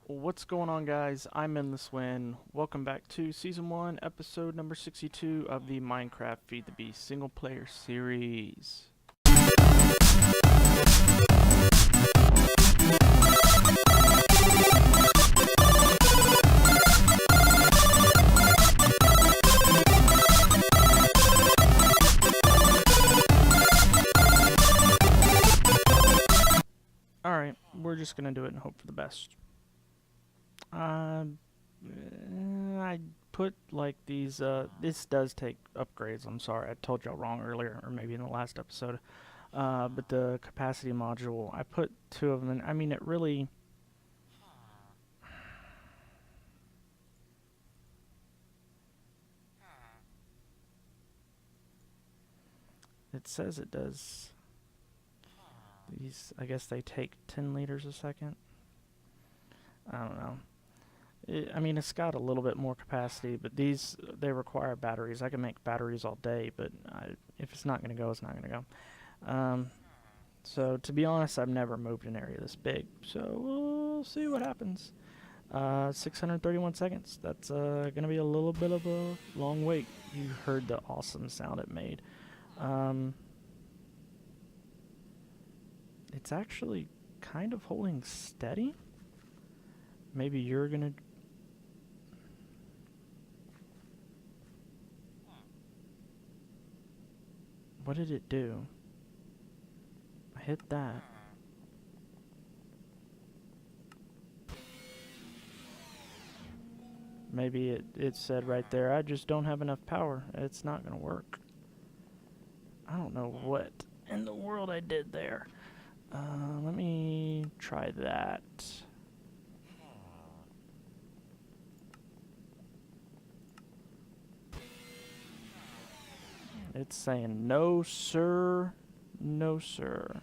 What's going on, guys? I'm in the Swin. Welcome back to Season 1, Episode number 62 of the Minecraft Feed the Beast single player series. Alright, we're just gonna do it and hope for the best. I put like these, this does take upgrades, I'm sorry, I told y'all wrong earlier, or maybe in the last episode. But the capacity module, I put two of them in. I mean, it really... It says it does... These, I guess they take 10 liters a second. I don't know. I mean, it's got a little bit more capacity, but these, they require batteries. I can make batteries all day, but if it's not going to go, it's not going to go. So, to be honest, I've never moved an area this big, so we'll see what happens. 631 seconds. That's going to be a little bit of a long wait. You heard the awesome sound it made. It's actually kind of holding steady. Maybe you're gonna... What did it do? I hit that. Maybe it said right there, I just don't have enough power. It's not gonna work. I don't know what in the world I did there. Let me try that. It's saying, no, sir. No, sir.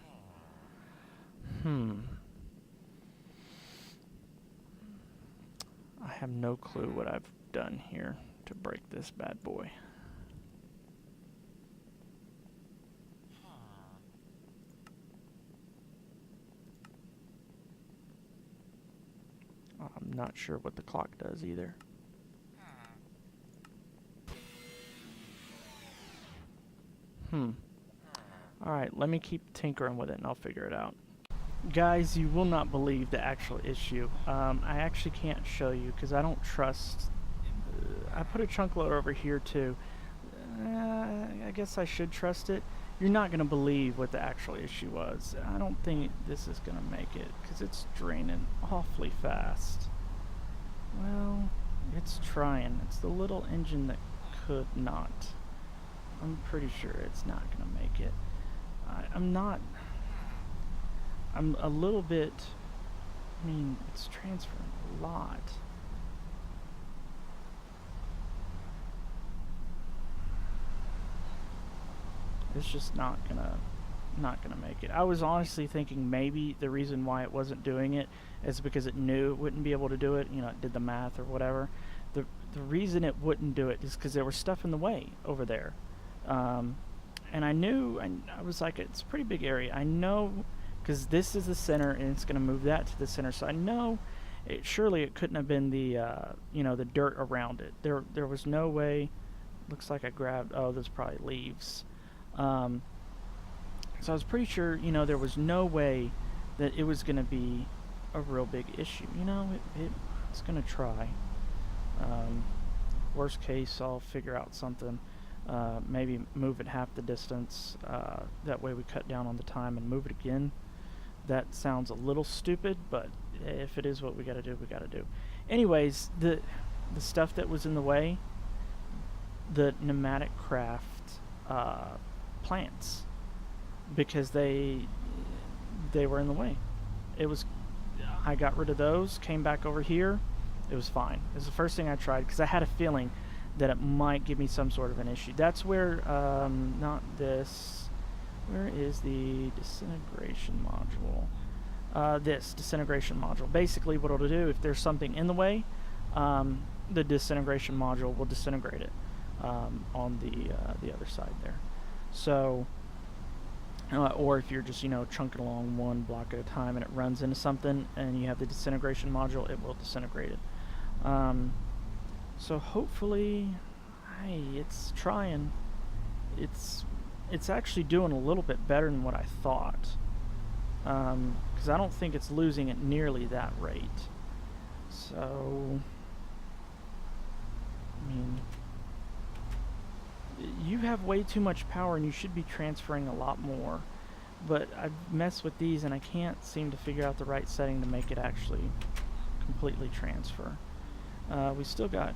I have no clue what I've done here to break this bad boy. I'm not sure what the clock does either. Alright, let me keep tinkering with it and I'll figure it out. Guys, you will not believe the actual issue. I actually can't show you because I don't trust... I put a chunk loader over here too. I guess I should trust it. You're not going to believe what the actual issue was. I don't think this is going to make it because it's draining awfully fast. Well, it's trying. It's the little engine that could not. I'm pretty sure it's not going to make it. I'm a little bit... I mean, it's transferring a lot. It's just not gonna make it. I was honestly thinking maybe the reason why it wasn't doing it is because it knew it wouldn't be able to do it. You know, it did the math or whatever. The reason it wouldn't do it is because there was stuff in the way over there. And I knew, I was like, it's a pretty big area. I know, because this is the center, and it's going to move that to the center. So I know, surely it couldn't have been the, you know, the dirt around it. There was no way. Looks like I grabbed, oh, there's probably leaves. So I was pretty sure, you know, there was no way that it was going to be a real big issue. You know, it's going to try. Worst case, I'll figure out something. Maybe move it half the distance. That way we cut down on the time and move it again. That sounds a little stupid, but if it is what we gotta do, we gotta do. Anyways, the stuff that was in the way, the pneumatic craft plants, because they were in the way. I got rid of those, came back over here, it was fine. It was the first thing I tried because I had a feeling that it might give me some sort of an issue. That's where, not this, where is the disintegration module? This disintegration module. Basically what it'll do, if there's something in the way, the disintegration module will disintegrate it on the other side there. So or if you're just, chunking along one block at a time and it runs into something and you have the disintegration module, it will disintegrate it. So hopefully, hey, it's trying. It's actually doing a little bit better than what I thought. Because I don't think it's losing at nearly that rate. So, I mean, you have way too much power and you should be transferring a lot more. But I've messed with these and I can't seem to figure out the right setting to make it actually completely transfer. We still got,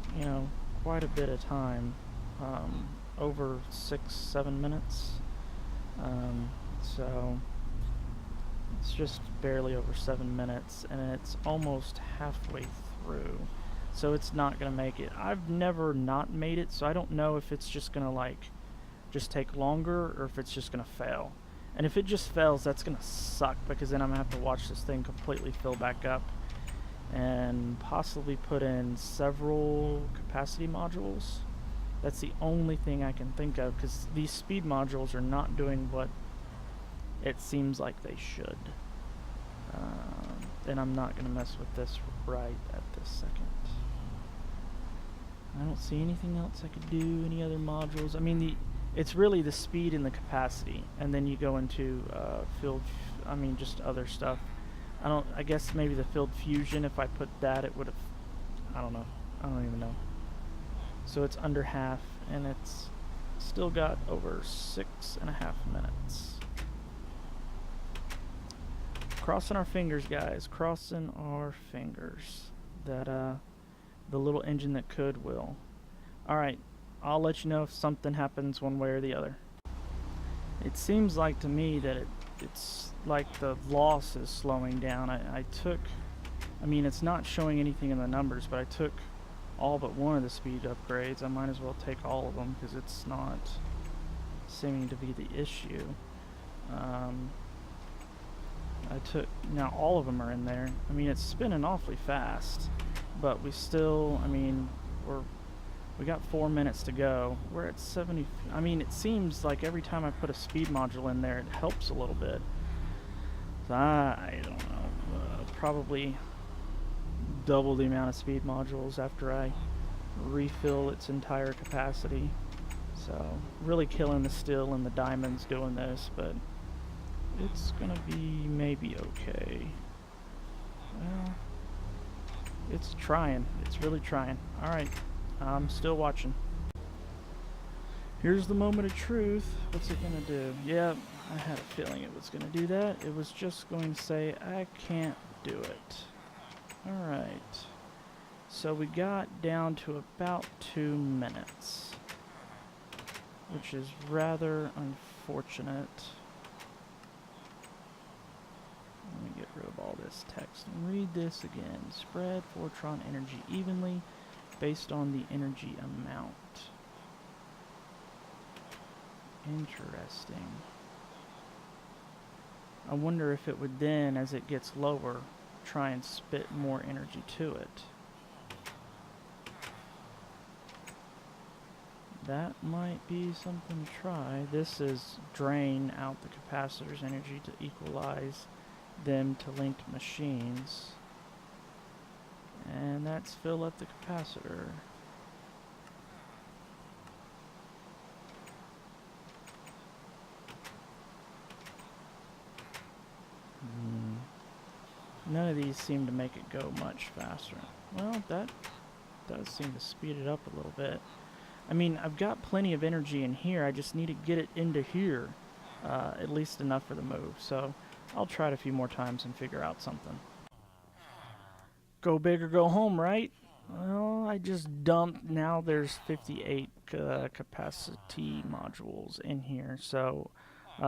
quite a bit of time, over 6-7 minutes. So it's just barely over 7 minutes, and it's almost halfway through. So it's not gonna make it. I've never not made it, so I don't know if it's just gonna just take longer or if it's just gonna fail. And if it just fails, that's gonna suck, because then I'm gonna have to watch this thing completely fill back up and possibly put in several capacity modules. That's the only thing I can think of, because these speed modules are not doing what it seems like they should. And I'm not going to mess with this right at this second. I don't see anything else I could do, any other modules. I mean, it's really the speed and the capacity, and then you go into just other stuff. I guess maybe the field fusion, if I put that, it would have, I don't know. I don't even know. So it's under half, and it's still got over 6.5 minutes. Crossing our fingers, guys. Crossing our fingers that the little engine that could will. Alright, I'll let you know if something happens one way or the other. It seems like to me that it's like the loss is slowing down. It's not showing anything in the numbers, but I took all but one of the speed upgrades. I might as well take all of them because it's not seeming to be the issue. Now all of them are in there. I mean, it's spinning awfully fast, but we still, we got 4 minutes to go. We're at 70. I mean, it seems like every time I put a speed module in there, it helps a little bit. So I don't know. Probably double the amount of speed modules after I refill its entire capacity. So really killing the steel and the diamonds doing this, but it's gonna be maybe okay. Well, it's trying. It's really trying. Alright, I'm still watching. Here's the moment of truth. What's it gonna do? Yeah, I had a feeling it was gonna do that. It was just going to say, I can't do it. Alright. So we got down to about 2 minutes, which is rather unfortunate. Let me get rid of all this text and read this again. Spread Fortron energy evenly based on the energy amount. Interesting. I wonder if it would then, as it gets lower, try and spit more energy to it. That might be something to try. This is drain out the capacitor's energy to equalize them to linked machines. And that's fill up the capacitor. None of these seem to make it go much faster. Well, that does seem to speed it up a little bit. I mean, I've got plenty of energy in here. I just need to get it into here, at least enough for the move. So I'll try it a few more times and figure out something. Go big or go home, right? Well, I just dumped. Now there's 58 capacity modules in here. So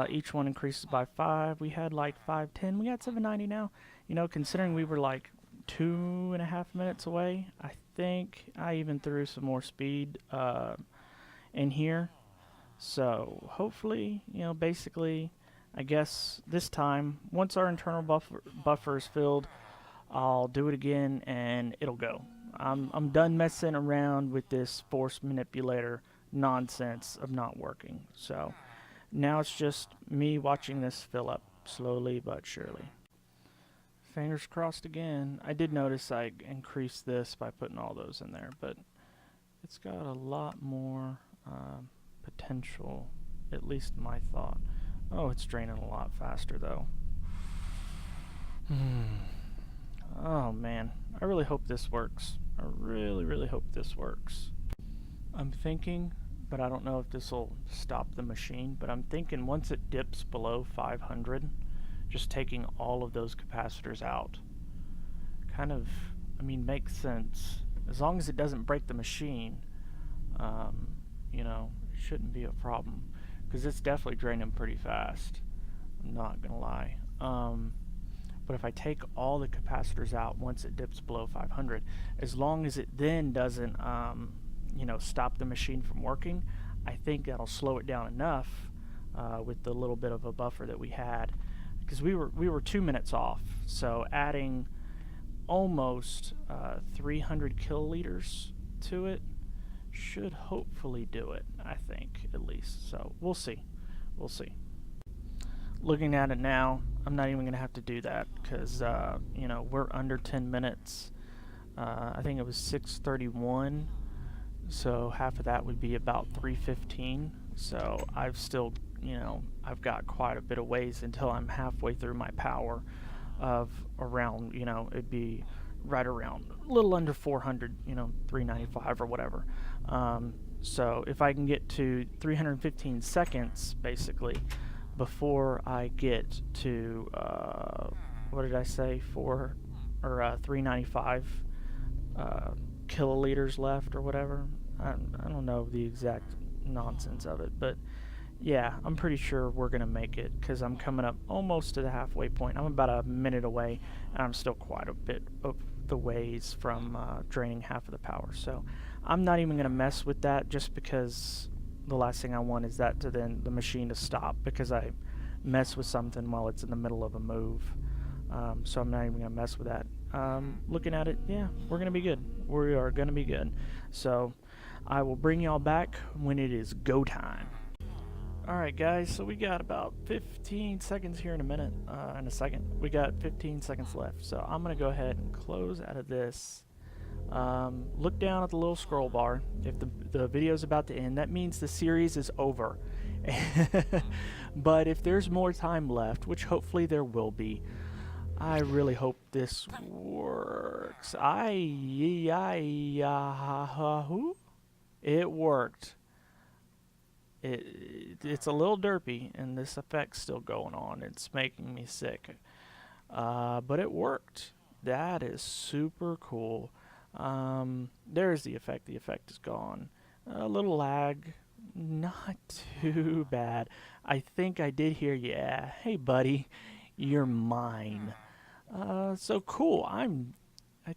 each one increases by 5. We had like 510. We got 790 now. You know, considering we were like 2.5 minutes away, I think I even threw some more speed in here. So hopefully, basically, I guess this time, once our internal buffer is filled, I'll do it again and it'll go. I'm done messing around with this force manipulator nonsense of not working. So Now it's just me watching this fill up slowly but surely. Fingers crossed again. I did notice I increased this by putting all those in there, but it's got a lot more potential, at least my thought. Oh, it's draining a lot faster though. Oh man, I really hope this works. I really, really hope this works. I'm thinking, but I don't know if this will stop the machine, but I'm thinking once it dips below 500, just taking all of those capacitors out kind of, I mean, makes sense. As long as it doesn't break the machine, you know, it shouldn't be a problem, because it's definitely draining pretty fast. I'm not gonna lie. But if I take all the capacitors out once it dips below 500, as long as it then doesn't, you know, stop the machine from working, I think that'll slow it down enough with the little bit of a buffer that we had, because we were 2 minutes off. So adding almost 300 kiloliters to it should hopefully do it, I think, at least. So we'll see. We'll see. Looking at it now, I'm not even going to have to do that because, you know, we're under 10 minutes. I think it was 6:31, so half of that would be about 3:15. So I've still, you know, I've got quite a bit of ways until I'm halfway through my power of around, you know, it'd be right around a little under 400, you know, 395 or whatever. So if I can get to 315 seconds, basically, before I get to, what did I say, 395 kiloliters left or whatever. I don't know the exact nonsense of it, but yeah, I'm pretty sure we're going to make it because I'm coming up almost to the halfway point. I'm about a minute away, and I'm still quite a bit of the ways from draining half of the power. So I'm not even going to mess with that, just because the last thing I want is that to then the machine to stop because I mess with something while it's in the middle of a move. So I'm not even going to mess with that. Looking at it, yeah, we're going to be good. We are going to be good. So I will bring y'all back when it is go time. Alright guys, so we got about 15 seconds here in a second. We got 15 seconds left. So I'm going to go ahead and close out of this. Look down at the little scroll bar. If the video is about to end, that means the series is over. But if there's more time left, which hopefully there will be, I really hope this works. It worked. It's a little derpy, and this effect's still going on. It's making me sick. But it worked. That is super cool. There's the effect. The effect is gone. A little lag. Not too bad. I think I did hear, yeah, hey buddy, you're mine. So cool. I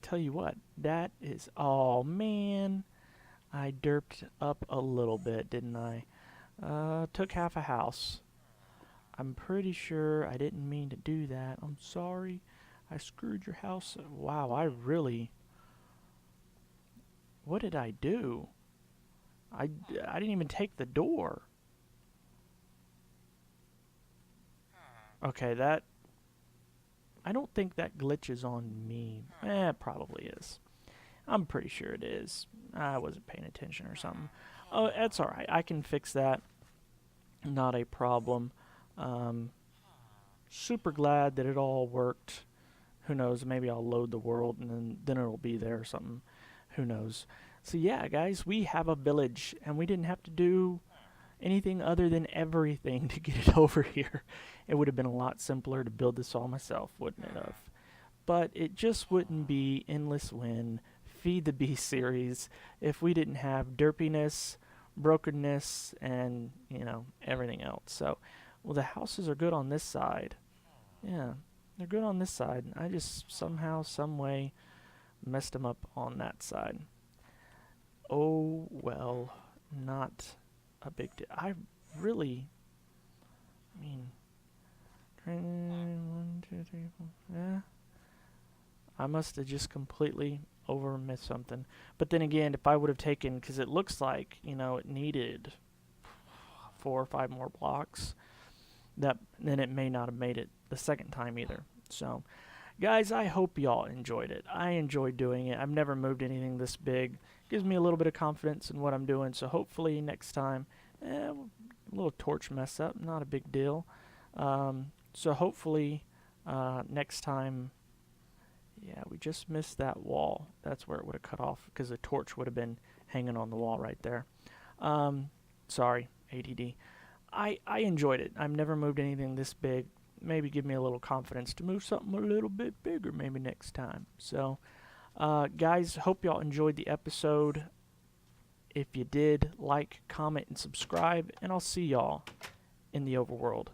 tell you what, that is, oh man, I derped up a little bit, didn't I? Took half a house. I'm pretty sure I didn't mean to do that. I'm sorry. I screwed your house. Wow, I really... What did I do? I didn't even take the door. Okay, that... I don't think that glitches on me. It probably is. I'm pretty sure it is. I wasn't paying attention or something. Oh, that's alright. I can fix that. Not a problem. Super glad that it all worked. Who knows, maybe I'll load the world and then it'll be there or something. Who knows. So yeah, guys, we have a village, and we didn't have to do anything other than everything to get it over here. It would have been a lot simpler to build this all myself, wouldn't it have? But it just wouldn't be Endless Win, Feed the Beast series if we didn't have derpiness, brokenness, and, you know, everything else. So, well, the houses are good on this side. Yeah, they're good on this side. I just somehow, some way messed them up on that side. Oh, well, not a big deal. I really, I mean, 1, 2, 3, 4, yeah. I must have just completely over-missed something. But then again, if I would have taken, because it looks like, you know, it needed 4 or 5 more blocks, then it may not have made it the second time either. So, guys, I hope y'all enjoyed it. I enjoyed doing it. I've never moved anything this big. Gives me a little bit of confidence in what I'm doing. So hopefully next time, a little torch mess up, not a big deal. So hopefully next time, yeah, we just missed that wall. That's where it would have cut off because the torch would have been hanging on the wall right there. Sorry, ADD. I enjoyed it. I've never moved anything this big. Maybe give me a little confidence to move something a little bit bigger maybe next time. So, guys, hope y'all enjoyed the episode. If you did, like, comment, and subscribe, and I'll see y'all in the overworld.